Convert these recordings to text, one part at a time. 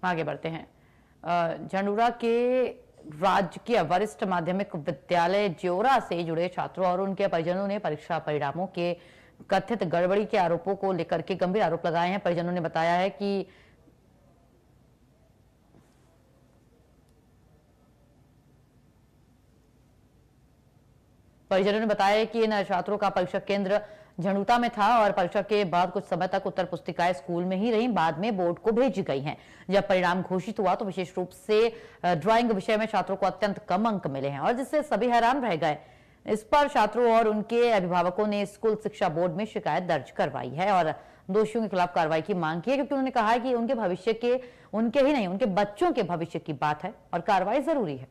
आगे बढ़ते हैं। झंडूरा के राजकीय वरिष्ठ माध्यमिक विद्यालय ज्योरा से जुड़े छात्रों और उनके परिजनों ने परीक्षा परिणामों के कथित गड़बड़ी के आरोपों को लेकर के गंभीर आरोप लगाए हैं। परिजनों ने बताया है कि इन छात्रों का परीक्षा केंद्र झंडूता में था और परीक्षा के बाद कुछ समय तक उत्तर पुस्तिकाएं स्कूल में ही रहीं, बाद में बोर्ड को भेजी गई हैं। जब परिणाम घोषित हुआ तो विशेष रूप से ड्राइंग विषय में छात्रों को अत्यंत कम अंक मिले हैं और जिससे सभी हैरान रह गए। इस पर छात्रों और उनके अभिभावकों ने स्कूल शिक्षा बोर्ड में शिकायत दर्ज करवाई है और दोषियों के खिलाफ कार्रवाई की मांग की है, क्योंकि उन्होंने कहा है कि उनके भविष्य के, उनके ही नहीं उनके बच्चों के भविष्य की बात है और कार्रवाई जरूरी है।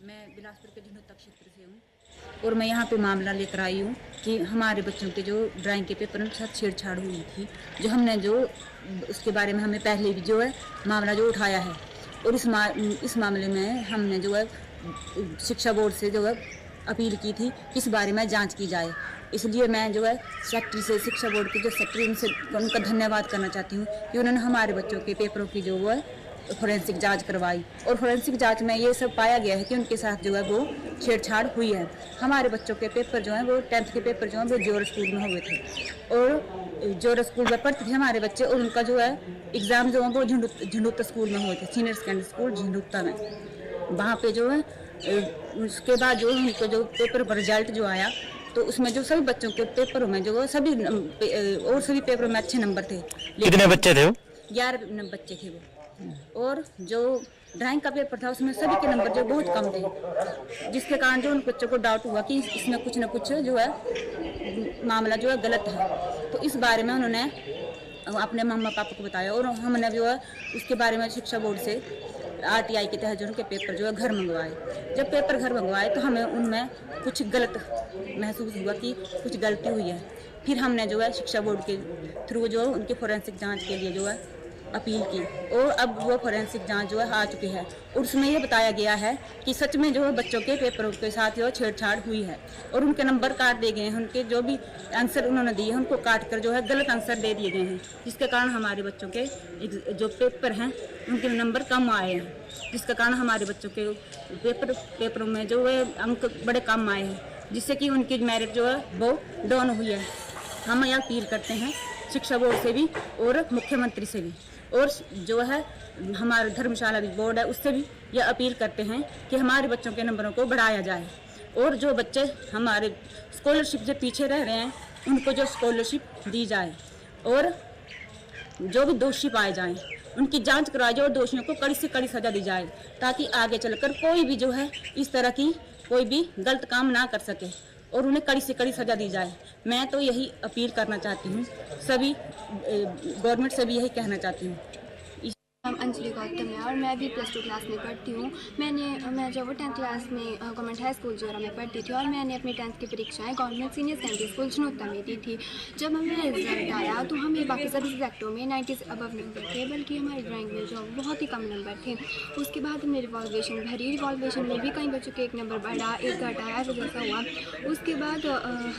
मैं बिलासपुर के झंडूता क्षेत्र से हूँ और मैं यहाँ पे मामला लेकर आई हूँ कि हमारे बच्चों के जो ड्राइंग के पेपर में साथ छेड़छाड़ हुई थी, जो हमने जो उसके बारे में हमें पहले भी जो है मामला जो उठाया है और इस मामले में हमने जो है शिक्षा बोर्ड से जो है अपील की थी कि इस बारे में जांच की जाए। इसलिए मैं जो है सेक्रेटरी से, शिक्षा बोर्ड के जो सेक्रेटरी, उनका धन्यवाद करना चाहती हूँ कि उन्होंने हमारे बच्चों के पेपरों की जो है फोरेंसिक जांच करवाई और फोरेंसिक जांच में ये सब पाया गया है कि उनके साथ जो है वो छेड़छाड़ हुई है। हमारे बच्चों के पेपर जो हैं वो 10th के पेपर जो हैं वो ज्योरा स्कूल में हुए थे और ज्योरा स्कूल में पढ़ते थे हमारे बच्चे और उनका जो है एग्ज़ाम जो है वो झंडूता स्कूल में हुए थे, सीनियर सेकेंडरी स्कूल झंडूता में। वहाँ पे जो है उसके बाद जो उनको जो पेपर पर रिजल्ट जो आया तो उसमें जो सभी बच्चों के पेपरों में जो सभी और सभी पेपरों में अच्छे नंबर थे। कितने बच्चे थे वो? 11 बच्चे थे वो। और जो ड्राइंग का पेपर था उसमें सभी के नंबर जो बहुत कम थे, जिसके कारण जो उन बच्चों को डाउट हुआ कि इसमें कुछ न कुछ जो है मामला जो है गलत है। तो इस बारे में उन्होंने अपने मम्मा पापा को बताया और हमने जो है उसके बारे में शिक्षा बोर्ड से RTI के तहत जो उनके पेपर जो है घर मंगवाए। जब पेपर घर मंगवाए तो हमें उनमें कुछ गलत महसूस हुआ कि कुछ गलती हुई है। फिर हमने जो है शिक्षा बोर्ड के थ्रू जो उनकी फोरेंसिक जांच के लिए जो है अपील की और अब वो फोरेंसिक जांच जो है आ चुकी है और उसमें ये बताया गया है कि सच में जो है बच्चों के पेपरों के साथ जो छेड़छाड़ हुई है और उनके नंबर काट दिए गए हैं। उनके जो भी आंसर उन्होंने दिए हैं उनको काट कर जो है गलत आंसर दे दिए गए हैं, जिसके कारण हमारे बच्चों के जो पेपर हैं उनके नंबर कम आए हैं, जिसके कारण हमारे बच्चों के पेपरों में जो है अंक बड़े कम आए हैं, जिससे कि उनकी मेरिट जो है वो डाउन हुई है। हम यह अपील करते हैं शिक्षा बोर्ड से भी और मुख्यमंत्री से भी और जो है हमारे धर्मशाला बोर्ड है उससे भी यह अपील करते हैं कि हमारे बच्चों के नंबरों को बढ़ाया जाए और जो बच्चे हमारे स्कॉलरशिप से पीछे रह रहे हैं उनको जो स्कॉलरशिप दी जाए और जो भी दोषी पाए जाएं उनकी जांच करवाई जाए और दोषियों को कड़ी से कड़ी सजा दी जाए, ताकि आगे चलकर कोई भी जो है इस तरह की कोई भी गलत काम ना कर सके और उन्हें कड़ी से कड़ी सजा दी जाए। मैं तो यही अपील करना चाहती हूँ, सभी गवर्नमेंट से भी यही कहना चाहती हूँ। अंजलि गौतम है और मैं भी +2 क्लास में पढ़ती हूँ। मैं जब वो 10th क्लास में गवर्नमेंट हाई स्कूल जोरा में पढ़ती थी और मैंने अपनी 10th की परीक्षाएं government senior secondary school Jhandutta में दी थी। जब हमें रिजल्ट आया तो हमें बाकी सभी सब्जेक्टों में 90 से अबव नंबर थे, बल्कि हमारी ड्राइंग में जो बहुत ही कम नंबर थे। उसके बाद हमने रिवॉल्वेशन भरी, रिवॉल्वेशन में भी कई बच्चों के 1 नंबर बढ़ा, 1 घटा, ऐसा जैसा हुआ। उसके बाद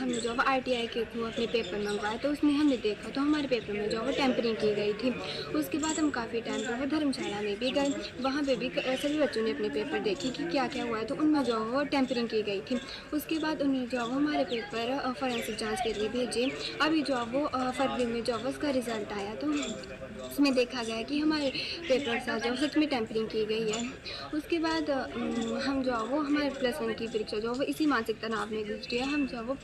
हमने जो RTI के थ्रू अपने पेपर मंगवाए तो उसमें हमने देखा तो हमारे पेपर में जो वो टेम्परिंग की गई थी। उसके बाद हम काफ़ी टाइम जो है धर्मशाला में भी गए, वहाँ पे भी सभी बच्चों ने अपने पेपर देखे कि क्या क्या हुआ है, तो उनमें जो वो टेम्परिंग की गई थी। उसके बाद उन्हें जो हमारे पेपर फोरेंसिक जांच के लिए भेजे। अभी जो वो फरवरी में जो उसका रिज़ल्ट आया तो उसमें देखा गया कि हमारे पेपर से जो सच में टेम्परिंग की गई है। उसके बाद हम जो वो हमारे +1 की परीक्षा जो वो इसी मानसिक तनाव में गुजरी है। हम जो वो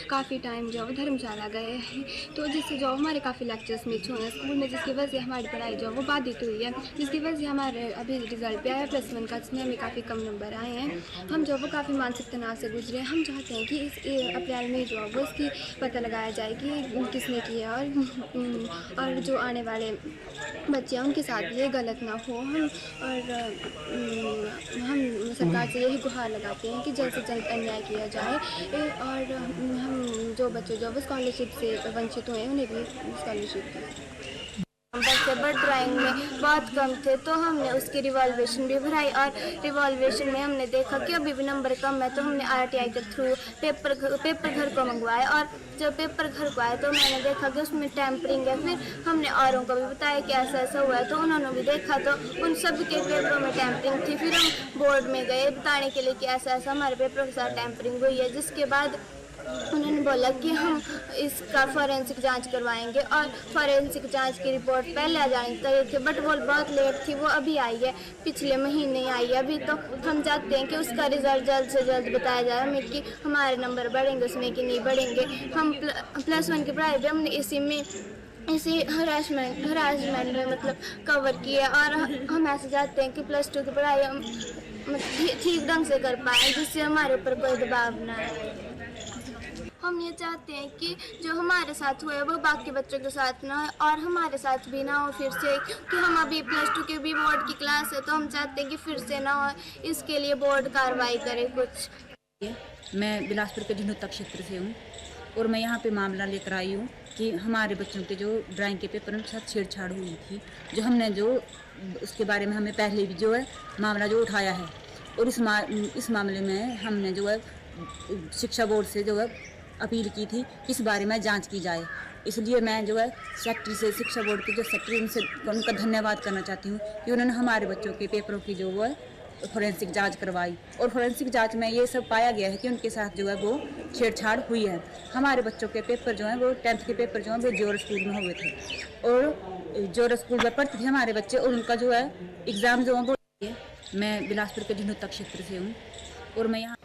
काफ़ी टाइम जो वो धर्मशाला गए हैं, तो जिससे जो हमारे काफ़ी लेक्चर्स मिस हुए हैं स्कूल में, जिसकी वजह से हमारी पढ़ाई जो वो बाधित हुई है, जिसकी वजह से हमारे अभी रिजल्ट भी आया +1 का, जिसमें हमें काफ़ी कम नंबर आए हैं। हम जो वो काफ़ी मानसिक तनाव से गुजरे। हम चाहते हैं कि इस अप्रैल में जो वो इसकी पता लगाया जाए कि किसने किया और जो आने वाले बच्चे हैं उनके साथ भी ये गलत ना हो। हम सरकार से यही गुहार लगाते हैं कि जल्द से जल्द अन्याय किया जाए और हम जो बच्चे जो वो स्कॉलरशिप से वंचित हुए हैं उन्हें भी स्कॉलरशिप दें। नंबर थे बट ड्राइंग में बहुत कम थे, तो हमने उसकी रिवॉल्वेशन भी भराई और रिवॉल्वेशन में हमने देखा कि अभी भी नंबर कम है, तो हमने RTI के थ्रू पेपर घर को मंगवाया। और जब पेपर घर को आया तो मैंने देखा कि उसमें टैंपरिंग है। फिर हमने औरों को भी बताया कि ऐसा ऐसा हुआ है, तो उन्होंने भी देखा तो उन सब के पेपरों में टैंपरिंग थी। फिर हम बोर्ड में गए बताने के लिए कि ऐसा ऐसा हमारे पेपरों के साथ टैंपरिंग हुई है, जिसके बाद उन्होंने बोला कि हम इसका फॉरेंसिक जांच करवाएंगे और फॉरेंसिक जांच की रिपोर्ट पहले आ जानी चाहिए थी, बट वो बहुत लेट थी, वो अभी आई है, पिछले महीने आई है अभी। तो हम चाहते हैं कि उसका रिजल्ट जल्द से जल्द बताया जाए हमें कि हमारे नंबर बढ़ेंगे उसमें कि नहीं बढ़ेंगे। हम +1 की पढ़ाई भी हमने इसी हरासमेंट में मतलब कवर किया, और हम ऐसे चाहते हैं कि +2 की पढ़ाई हम ठीक ढंग से कर पाएँ, जिससे हमारे ऊपर कोई दबाव ना आए। हम ये चाहते हैं कि जो हमारे साथ हुआ है वो बाकी बच्चों के साथ ना हो और हमारे साथ भी ना हो फिर से, कि हम अभी +2 के भी बोर्ड की क्लास है, तो हम चाहते हैं कि फिर से ना हो, इसके लिए बोर्ड कार्रवाई करे कुछ। मैं बिलासपुर के झंडूता क्षेत्र से हूँ और मैं यहाँ पे मामला लेकर आई हूँ कि हमारे बच्चों के जो ड्राइंग के पेपर के साथ छेड़छाड़ हुई थी, जो हमने जो उसके बारे में हमें पहले भी जो है मामला जो उठाया है, और इस मामले में हमने जो है शिक्षा बोर्ड से जो है अपील की थी कि इस बारे में जांच की जाए। इसलिए मैं जो है सेक्रेटरी से, शिक्षा बोर्ड के जो सेक्रेटरी उनसे उनका धन्यवाद करना चाहती हूँ कि उन्होंने हमारे बच्चों के पेपरों की जो है फॉरेंसिक जांच करवाई, और फॉरेंसिक जांच में ये सब पाया गया है कि उनके साथ जो है वो छेड़छाड़ हुई है। हमारे बच्चों के पेपर जो हैं वो 10th के पेपर जो हैं वो जोर स्कूल में हुए थे, और जोर स्कूल में पढ़ते थे हमारे बच्चे, और उनका जो है एग्ज़ाम जो है वो मैं बिलासपुर के झंडूता क्षेत्र से हूँ और मैं यहाँ